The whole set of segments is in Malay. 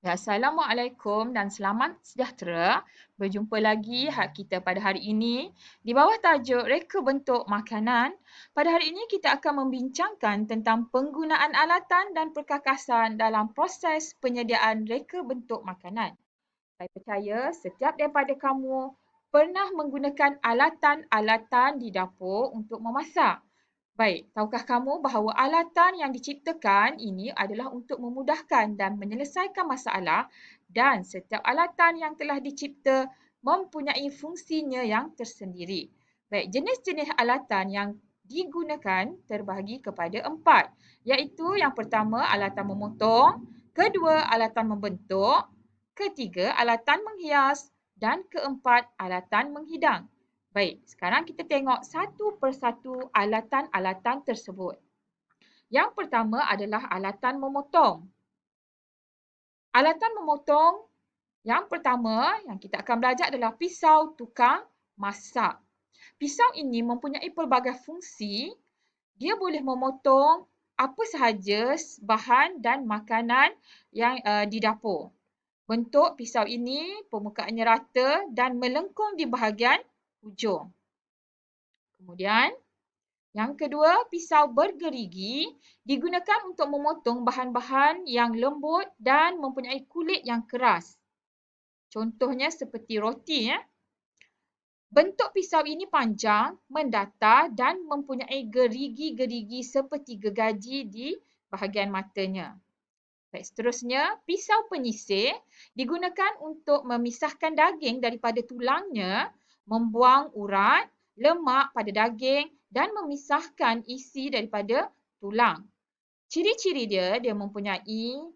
Ya, Assalamualaikum dan selamat sejahtera. Berjumpa lagi kita pada hari ini di bawah tajuk Reka Bentuk Makanan. Pada hari ini kita akan membincangkan tentang penggunaan alatan dan perkakasan dalam proses penyediaan reka bentuk makanan. Saya percaya setiap daripada kamu pernah menggunakan alatan-alatan di dapur untuk memasak. Baik, tahukah kamu bahawa alatan yang diciptakan ini adalah untuk memudahkan dan menyelesaikan masalah dan setiap alatan yang telah dicipta mempunyai fungsinya yang tersendiri. Baik, jenis-jenis alatan yang digunakan terbahagi kepada 4, iaitu yang pertama alatan memotong, kedua alatan membentuk, ketiga alatan menghias dan keempat alatan menghidang. Baik, sekarang kita tengok satu persatu alatan-alatan tersebut. Yang pertama adalah alatan memotong. Alatan memotong yang pertama yang kita akan belajar adalah pisau tukang masak. Pisau ini mempunyai pelbagai fungsi. Dia boleh memotong apa sahaja bahan dan makanan yang di dapur. Bentuk pisau ini permukaannya rata dan melengkung di bahagian hujung. Kemudian, yang kedua, pisau bergerigi digunakan untuk memotong bahan-bahan yang lembut dan mempunyai kulit yang keras. Contohnya seperti roti. Bentuk pisau ini panjang, mendatar dan mempunyai gerigi-gerigi seperti gergaji di bahagian matanya. Baik, seterusnya, pisau penyisir digunakan untuk memisahkan daging daripada tulangnya, membuang urat, lemak pada daging dan memisahkan isi daripada tulang. Ciri-ciri dia mempunyai,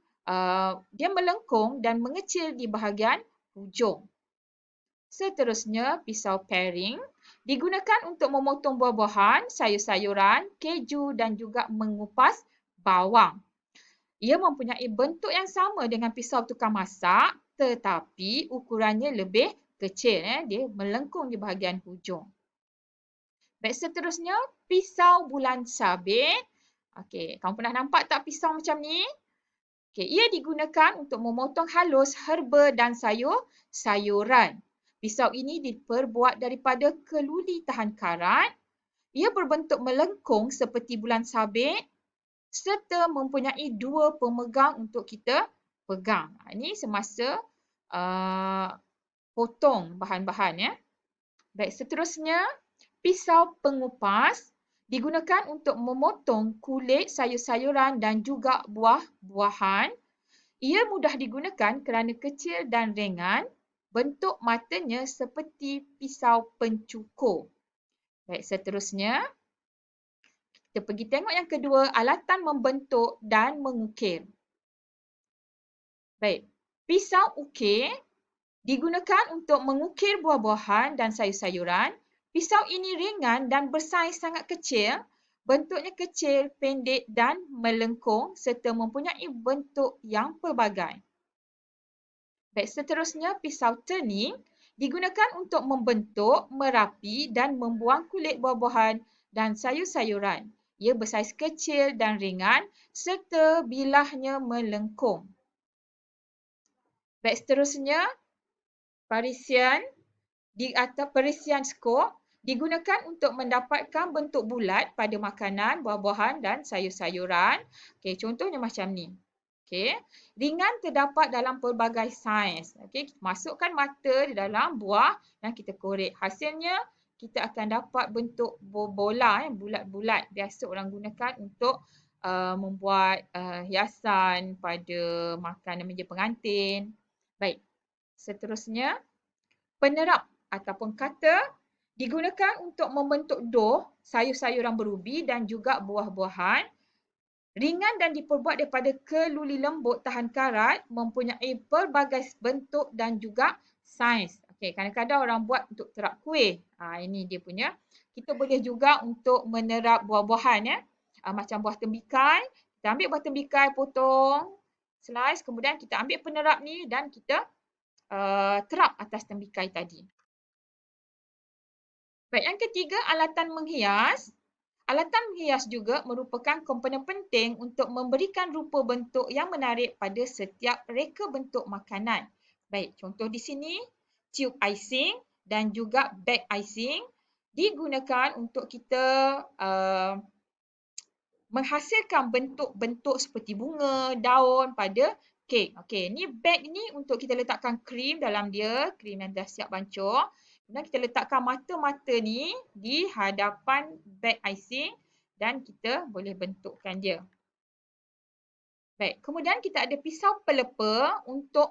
dia melengkung dan mengecil di bahagian hujung. Seterusnya, pisau paring digunakan untuk memotong buah-buahan, sayur-sayuran, keju dan juga mengupas bawang. Ia mempunyai bentuk yang sama dengan pisau tukang masak tetapi ukurannya lebih kecil. Dia melengkung di bahagian hujung. Baik, seterusnya pisau bulan sabit. Okey, kamu pernah nampak tak pisau macam ni? Okey, ia digunakan untuk memotong halus herba dan sayur-sayuran. Pisau ini diperbuat daripada keluli tahan karat. Ia berbentuk melengkung seperti bulan sabit serta mempunyai dua pemegang untuk kita pegang. Ini semasa potong bahan-bahan ya. Baik, seterusnya pisau pengupas digunakan untuk memotong kulit sayur-sayuran dan juga buah-buahan. Ia mudah digunakan kerana kecil dan ringan. Bentuk matanya seperti pisau pencukur. Baik, seterusnya kita pergi tengok yang kedua, alatan membentuk dan mengukir. Baik, pisau ukir digunakan untuk mengukir buah-buahan dan sayur-sayuran. Pisau ini ringan dan bersaiz sangat kecil. Bentuknya kecil, pendek dan melengkung serta mempunyai bentuk yang pelbagai. Baik, seterusnya pisau turning digunakan untuk membentuk, merapi dan membuang kulit buah-buahan dan sayur-sayuran. Ia bersaiz kecil dan ringan serta bilahnya melengkung. Baik, seterusnya parisian atau perisian skop digunakan untuk mendapatkan bentuk bulat pada makanan, buah-buahan dan sayur-sayuran. Okey, contohnya macam ni. Okey, ringan terdapat dalam pelbagai saiz. Okey, masukkan mata di dalam buah dan kita korek. Hasilnya kita akan dapat bentuk bola bulat-bulat. Biasa orang gunakan untuk membuat hiasan pada makanan meja pengantin. Baik, seterusnya penerap ataupun cutter digunakan untuk membentuk dough, sayur-sayuran berubi dan juga buah-buahan. Ringan dan diperbuat daripada keluli lembut tahan karat, mempunyai pelbagai bentuk dan juga saiz. Okey, kadang-kadang orang buat untuk terap kuih. Ini dia punya. Kita boleh juga untuk menerap buah-buahan ya. Macam buah tembikai. Kita ambil buah tembikai, potong, slice, kemudian kita ambil penerap ni dan kita terap atas tembikai tadi. Baik, yang ketiga alatan menghias. Alatan menghias juga merupakan komponen penting untuk memberikan rupa bentuk yang menarik pada setiap reka bentuk makanan. Baik, contoh di sini, tube icing dan juga bag icing digunakan untuk kita menghasilkan bentuk-bentuk seperti bunga, daun pada kek. Okey, ni beg ni untuk kita letakkan krim dalam dia, krim yang dah siap bancur. Kemudian kita letakkan mata-mata ni di hadapan beg icing dan kita boleh bentukkan dia. Baik, kemudian kita ada pisau pelepah untuk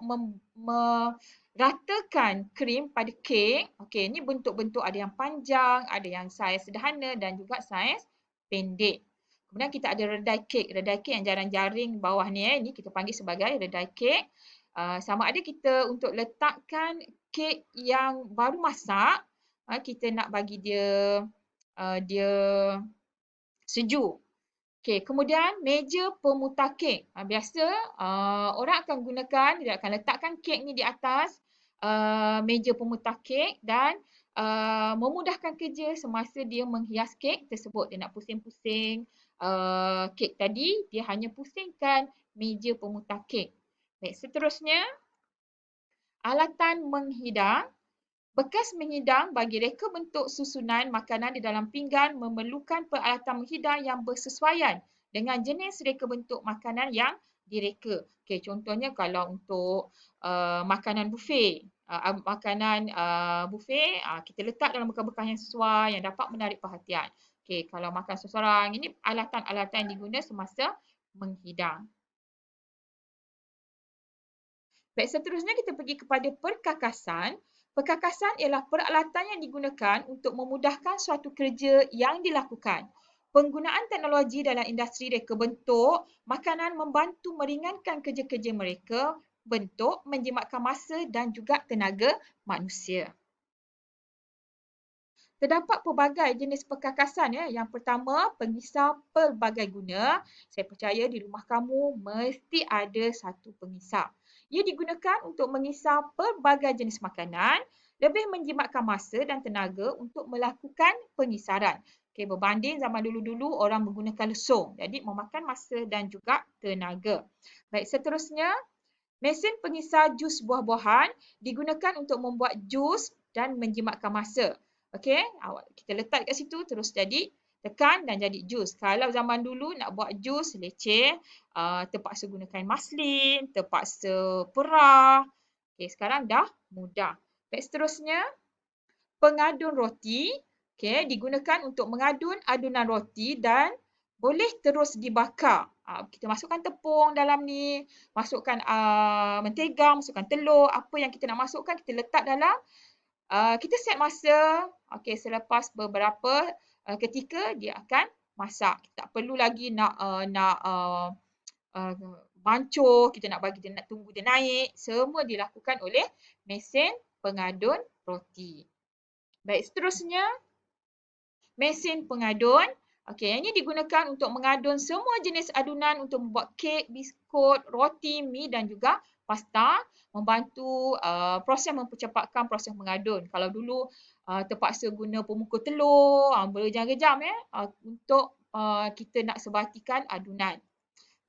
meratakan krim pada kek. Okey, ni bentuk-bentuk ada yang panjang, ada yang saiz sederhana dan juga saiz pendek. Kemudian kita ada redai kek. Redai kek yang jaring-jaring bawah ni, ni kita panggil sebagai redai kek. Sama ada kita untuk letakkan kek yang baru masak, kita nak bagi dia sejuk. Okey, kemudian meja pemutar kek. Biasa orang akan gunakan, dia akan letakkan kek ni di atas meja pemutar kek dan memudahkan kerja semasa dia menghias kek tersebut. Dia nak pusing-pusing kek tadi, dia hanya pusingkan meja pemutar kek. Baik, seterusnya alatan menghidang. Bekas menghidang bagi reka bentuk susunan makanan di dalam pinggan memerlukan peralatan menghidang yang bersesuaian dengan jenis reka bentuk makanan yang direka. Okey, contohnya kalau untuk makanan buffet, kita letak dalam bekas-bekas yang sesuai yang dapat menarik perhatian. Okey, kalau makan seseorang, ini alatan-alatan yang digunakan semasa menghidang. Baik, seterusnya kita pergi kepada perkakasan. Perkakasan ialah peralatan yang digunakan untuk memudahkan suatu kerja yang dilakukan. Penggunaan teknologi dalam industri reka bentuk makanan membantu meringankan kerja-kerja mereka bentuk, menjimatkan masa dan juga tenaga manusia. Terdapat pelbagai jenis perkakasan ya. Yang pertama, pengisar pelbagai guna. Saya percaya di rumah kamu mesti ada satu pengisar. Ia digunakan untuk mengisar pelbagai jenis makanan, lebih menjimatkan masa dan tenaga untuk melakukan pengisaran. Okey, berbanding zaman dulu-dulu orang menggunakan lesung. Jadi memakan masa dan juga tenaga. Baik, seterusnya, mesin pengisar jus buah-buahan digunakan untuk membuat jus dan menjimatkan masa. Okey, kita letak kat situ terus jadi tekan dan jadi jus. Kalau zaman dulu nak buat jus leceh, terpaksa gunakan maslin, terpaksa perah. Okey, sekarang dah mudah. Baik, seterusnya pengadun roti. Okey, digunakan untuk mengadun adunan roti dan boleh terus dibakar. Kita masukkan tepung dalam ni, masukkan mentega, masukkan telur, apa yang kita nak masukkan kita letak dalam. Kita set masa, okey, selepas beberapa ketika dia akan masak. Tak perlu lagi nak mancur, kita nak bagi dia nak tunggu dia naik. Semua dilakukan oleh mesin pengadun roti. Baik, seterusnya mesin pengadun. Okey, yang ini digunakan untuk mengadun semua jenis adunan untuk membuat kek, biskut, roti, mi dan juga pasta, membantu proses mempercepatkan proses mengadun. Kalau dulu terpaksa guna pemukul telur, berjam-jam untuk kita nak sebatikan adunan.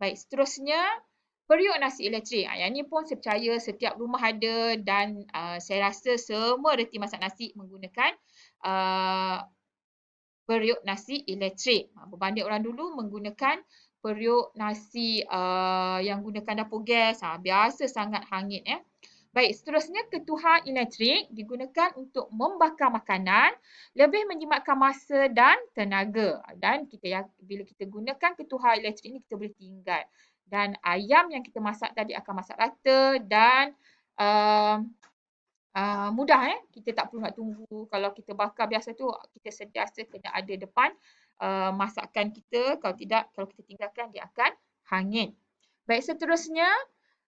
Baik, seterusnya periuk nasi elektrik. Yang ini pun saya percaya setiap rumah ada dan saya rasa semua reti masak nasi menggunakan periuk nasi elektrik. Berbanding orang dulu menggunakan periuk nasi yang gunakan dapur gas. Biasa sangat hangit. Baik, seterusnya ketuhar elektrik digunakan untuk membakar makanan, lebih menjimatkan masa dan tenaga. Dan bila kita gunakan ketuhar elektrik ni kita boleh tinggal. Dan ayam yang kita masak tadi akan masak rata dan mudah kita tak perlu nak tunggu. Kalau kita bakar biasa tu kita sentiasa kena ada depan masakan kita, kalau tidak, kalau kita tinggalkan dia akan hangit. Baik, seterusnya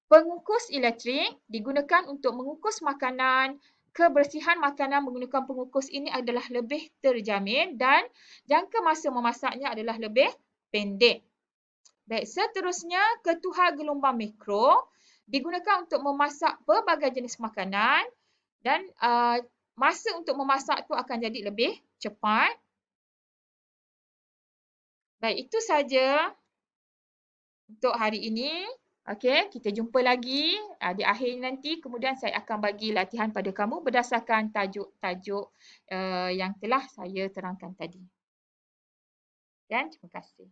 pengukus elektrik digunakan untuk mengukus makanan. Kebersihan makanan menggunakan pengukus ini adalah lebih terjamin dan jangka masa memasaknya adalah lebih pendek. Baik, seterusnya ketuhar gelombang mikro digunakan untuk memasak pelbagai jenis makanan dan masa untuk memasak tu akan jadi lebih cepat. Baik, itu saja untuk hari ini. Okey, kita jumpa lagi di akhir nanti. Kemudian saya akan bagi latihan pada kamu berdasarkan tajuk-tajuk yang telah saya terangkan tadi. Dan terima kasih.